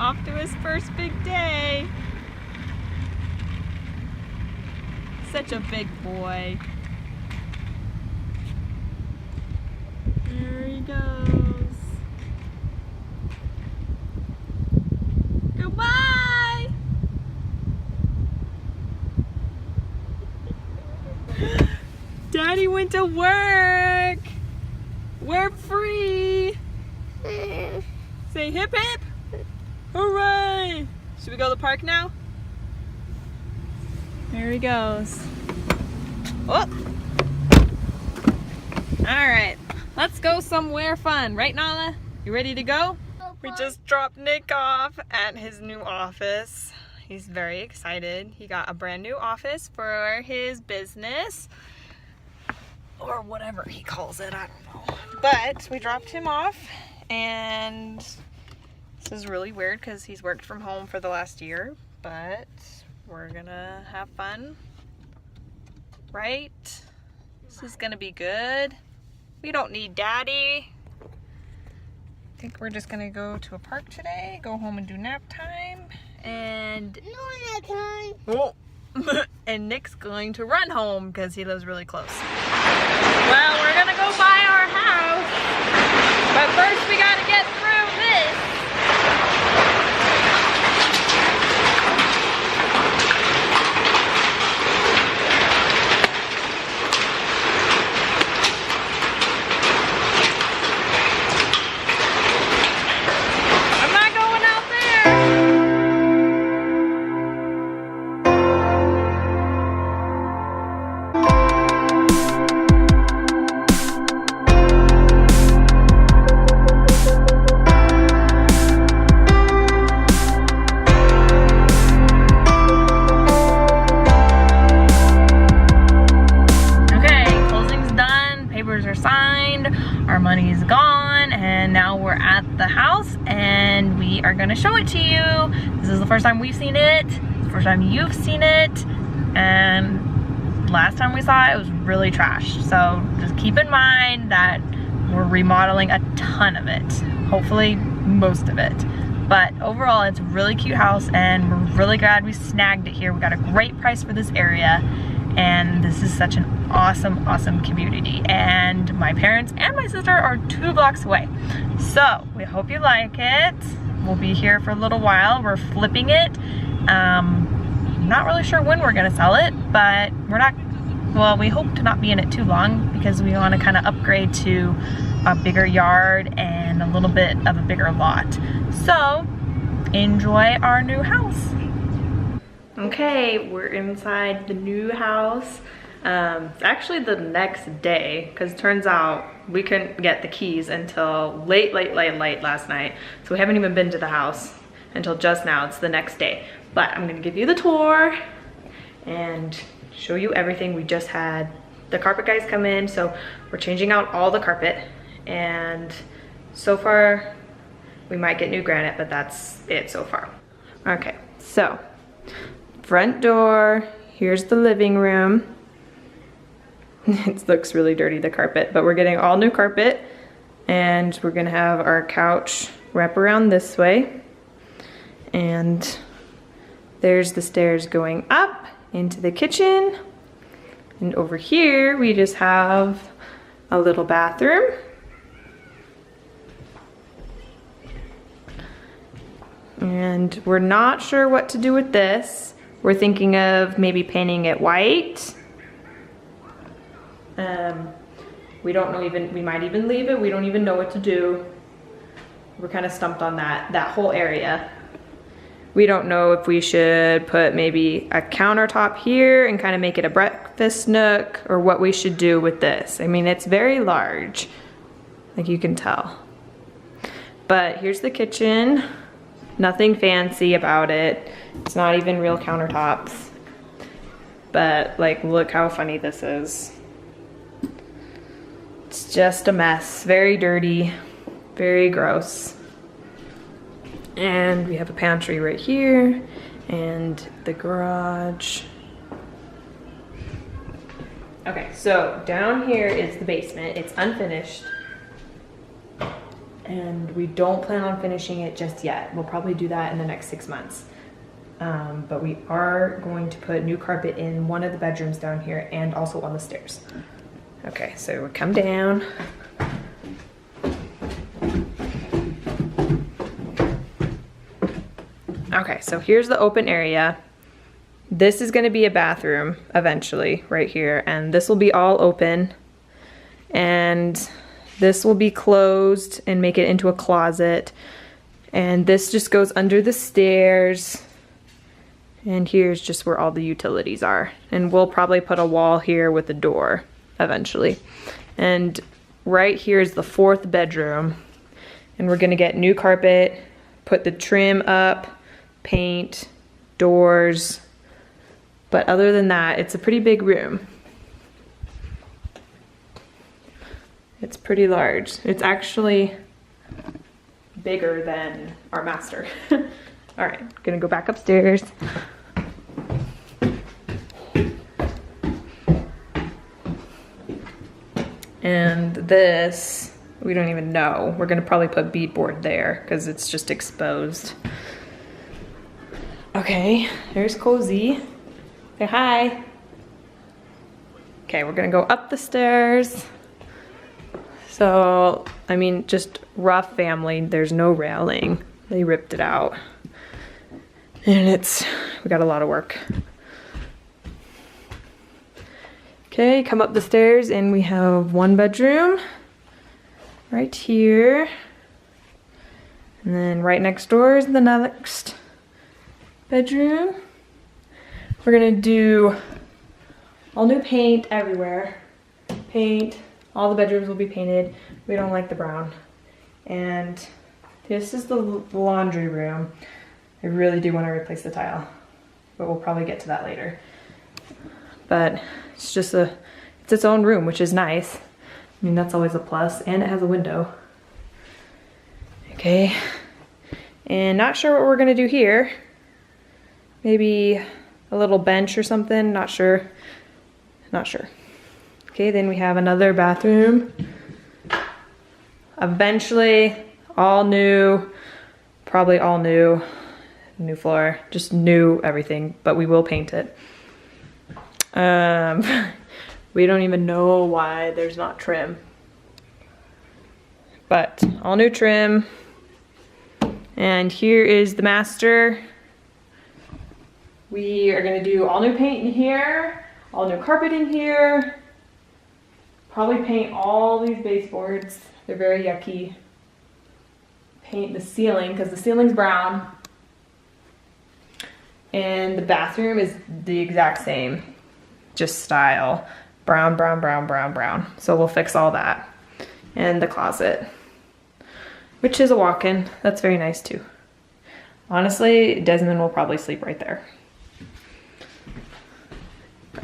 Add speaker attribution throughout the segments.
Speaker 1: off to his first big day. Such a big boy. There he goes. Goodbye! Daddy went to work! We're free! Say hip hip! Hooray! Should we go to the park now? There he goes. Oh! Alright, let's go somewhere fun. Right, Nala? You ready to go? We just dropped Nick off at his new office. He's very excited. He got a brand new office for his business. Or whatever he calls it, I don't know. But we dropped him off, and this is really weird because he's worked from home for the last year, but we're gonna have fun, right? This is gonna be good. We don't need Daddy. I think we're just gonna go to a park today, go home and do nap time, and
Speaker 2: No nap time.
Speaker 1: oh, and Nick's going to run home because he lives really close. Well, we're gonna go buy our house, but first we gotta get through this. I'm not going out there. Our money is gone, and now we're at the house and we are gonna show it to you. This is the first time we've seen it, it's the first time you've seen it, and last time we saw it was really trashed. So just keep in mind that we're remodeling a ton of it, hopefully most of it. But overall, it's a really cute house and we're really glad we snagged it here. We got a great price for this area, and this is such an awesome community, and my parents and my sister are 2 blocks away. So we hope you like it. We'll be here for a little while. We're flipping it. Not really sure when we're gonna sell it, but we hope to not be in it too long because we want to kind of upgrade to a bigger yard and a little bit of a bigger lot. So enjoy our new house. Okay, we're inside the new house. It's actually the next day, because it turns out we couldn't get the keys until late last night. So we haven't even been to the house until just now. It's the next day. But I'm gonna give you the tour and show you everything. We just had the carpet guys come in, so we're changing out all the carpet. And so far, we might get new granite, but that's it so far. Okay, so front door, here's the living room. It looks really dirty, the carpet, but we're getting all new carpet, and we're gonna have our couch wrap around this way. And there's the stairs going up into the kitchen. And over here, we just have a little bathroom. And we're not sure what to do with this. We're thinking of maybe painting it white. We don't know we might even leave it. We don't even know what to do. We're kind of stumped on that whole area. We don't know if we should put maybe a countertop here and kind of make it a breakfast nook, or what we should do with this. I mean, it's very large, like you can tell. But here's the kitchen. Nothing fancy about it. It's not even real countertops. But like, look how funny this is. It's just a mess, very dirty, very gross. And we have a pantry right here, and the garage. Okay, so down here is the basement. It's unfinished. and we don't plan on finishing it just yet. We'll probably do that in the next 6 months. But we are going to put new carpet in one of the bedrooms down here and also on the stairs. Okay, so we come down. Okay, so here's the open area. This is gonna be a bathroom eventually, right here, and this will be all open. And this will be closed and make it into a closet. And this just goes under the stairs. And here's just where all the utilities are. And we'll probably put a wall here with a door eventually. And right here is the 4th bedroom. And we're gonna get new carpet, put the trim up, paint, doors. But other than that, it's a pretty big room. It's pretty large. It's actually bigger than our master. All right, gonna go back upstairs. And this, we don't even know. We're gonna probably put beadboard there because it's just exposed. Okay, there's Cozy. Say hi. Okay, we're gonna go up the stairs. So, I mean, just rough family. There's no railing. They ripped it out. And we got a lot of work. Okay, come up the stairs and we have 1 bedroom right here. And then right next door is the next bedroom. We're gonna do all new paint everywhere. Paint, all the bedrooms will be painted. We don't like the brown. And this is the laundry room. I really do want to replace the tile, but we'll probably get to that later. But it's just it's its own room, which is nice. I mean, that's always a plus, and it has a window. Okay, and not sure what we're gonna do here. Maybe a little bench or something, not sure. Not sure. Okay, then we have another bathroom. Eventually, all new, probably all new. New floor, just new everything, but we will paint it. We don't even know why there's not trim. But all new trim. And here is the master. We are gonna do all new paint in here, all new carpet in here. Probably paint all these baseboards. They're very yucky. Paint the ceiling, because the ceiling's brown. And the bathroom is the exact same, just style. Brown, brown, brown, brown, brown. So we'll fix all that. And the closet, which is a walk-in. That's very nice too. Honestly, Desmond will probably sleep right there.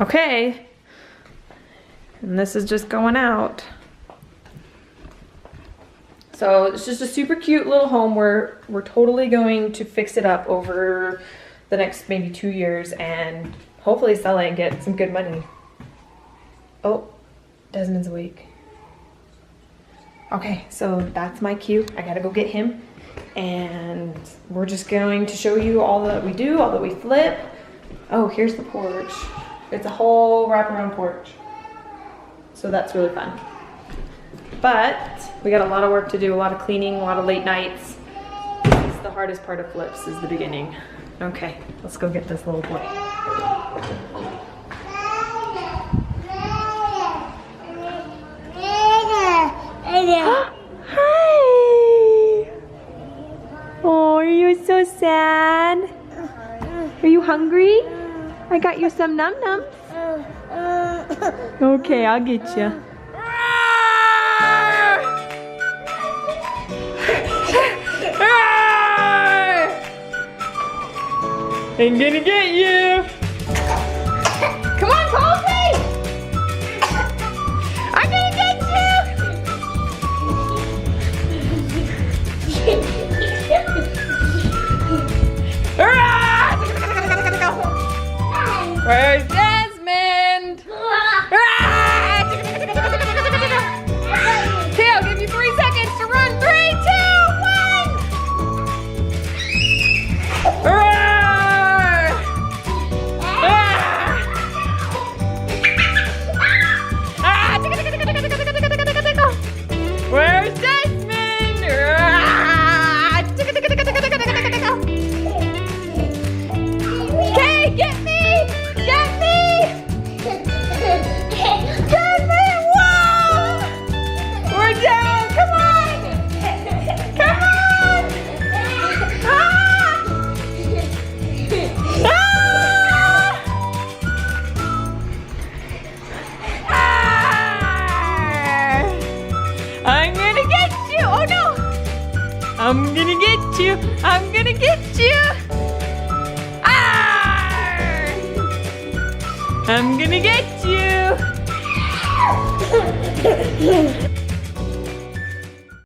Speaker 1: Okay. And this is just going out. So it's just a super cute little home. We're totally going to fix it up over the next maybe 2 years and hopefully sell it and get some good money. Oh, Desmond's awake. Okay, so that's my cue. I gotta go get him. And we're just going to show you all that we do, all that we flip. Oh, here's the porch. It's a whole wraparound porch. So that's really fun. But we got a lot of work to do, a lot of cleaning, a lot of late nights. This is the hardest part of flips, is the beginning. Okay, let's go get this little boy. Hi! Oh, are you so sad? Are you hungry? I got you some num-nums. Okay, I'll get you. I'm gonna get you. Come on, Colby! I'm gonna get you! Where's Desmond? Okay, I'll give you 3 seconds to run. 3, 2, I'm gonna get you. Arr! I'm gonna get you.